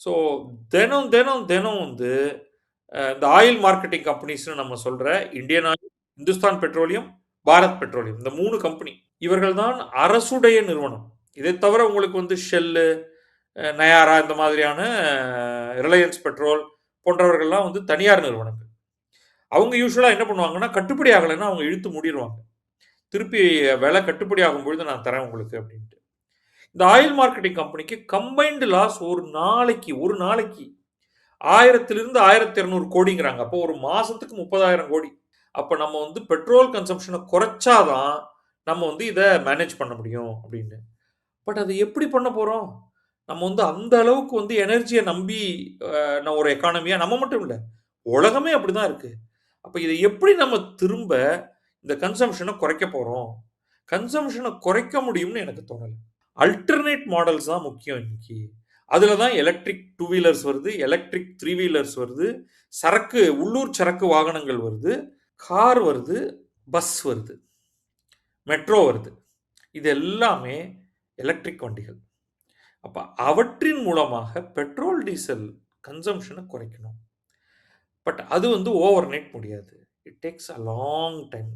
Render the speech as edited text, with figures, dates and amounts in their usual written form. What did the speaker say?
So தினம், தினம், தினம் வந்து இந்த ஆயில் மார்க்கெட்டிங் கம்பெனிஸ்ன்னு நம்ம சொல்ற Indian oil, Hindustan petroleum, Bharat petroleum இந்த 3 கம்பெனி. இவர்கள் தான் அரசுடைய நிறுவனம். இதை தவிர உங்களுக்கு வந்து ஷெல்லு, நயாரா இந்த மாதிரியான ரிலையன்ஸ் பெட்ரோல் போன்றவர்கள்லாம் வந்து தனியார் நிறுவனங்கள். அவங்க யூசுவலா என்ன பண்ணுவாங்கன்னா, கட்டுப்படி ஆகலைன்னா அவங்க இழுத்து மூடிருவாங்க. திருப்பி விலை கட்டுப்படி ஆகும்பொழுது நான் தரேன் உங்களுக்கு அப்படின்ட்டு. இந்த ஆயில் மார்க்கெட்டிங் கம்பெனிக்கு கம்பைன்டு லாஸ் ஒரு நாளைக்கு 1000 1200 கோடிங்கிறாங்க. அப்போ ஒரு மாசத்துக்கு 30,000 கோடி. அப்ப நம்ம வந்து பெட்ரோல் கன்சம்ப்ஷன குறைச்சா தான் நம்ம வந்து இத மேனேஜ் பண்ண முடியும் அப்படின்னு. பட் அது எப்படி பண்ண போறோம்? நம்ம வந்து அந்த அளவுக்கு வந்து எனர்ஜிய நம்பி ஒரு எக்கானமியா நம்ம மட்டும் இல்ல. உலகமே அப்படிதான் இருக்கு. அப்ப இத எப்படி நம்ம திரும்ப இந்த கன்சம்ப்ஷன குறைக்க போறோம்? கன்சம்ப்ஷன குறைக்க முடியும்னு எனக்கு தோணல. அல்டர்னேட் மாடல்ஸ் தான் முக்கியம் இன்னைக்கு. அதுல தான் எலக்ட்ரிக் 2 வீலர்ஸ் வருது, எலக்ட்ரிக் 3 வீலர்ஸ் வருது, உள்ளூர் சரக்கு வாகனங்கள் வருது, கார் வருது, பஸ் வருது, மெட்ரோ வருது. இது எல்லாமே எலக்ட்ரிக் வண்டிகள். அப்ப அவற்றின் மூலமாக பெட்ரோல், டீசல் கன்சம்ப்ஷன குறைக்கணும். பட் அது வந்து ஓவர்நைட் முடியாது. It takes a long time.